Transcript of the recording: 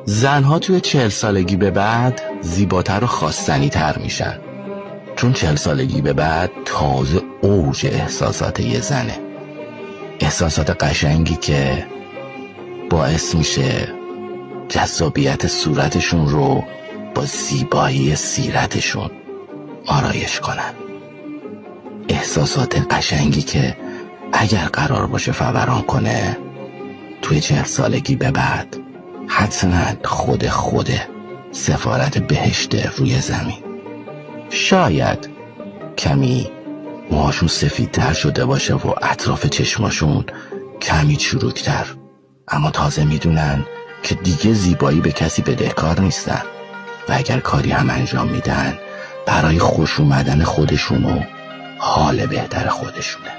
زنها توی 40 سالگی به بعد زیباتر و خواستنی تر میشن، چون 40 سالگی به بعد تازه اوج احساسات یه زنه، احساسات قشنگی که باعث میشه جذابیت صورتشون رو با زیبایی سیرتشون آرایش کنن، احساسات قشنگی که اگر قرار باشه فوران کنه توی 40 سالگی به بعد حتما خود سفارت بهشت روی زمین. شاید کمی موهاشون سفیدتر شده باشه و اطراف چشماشون کمی چروکتر، اما تازه میدونن که دیگه زیبایی به کسی بدهکار نیستن و اگر کاری هم انجام میدن برای خوش اومدن خودشون و حال بهتر خودشونه.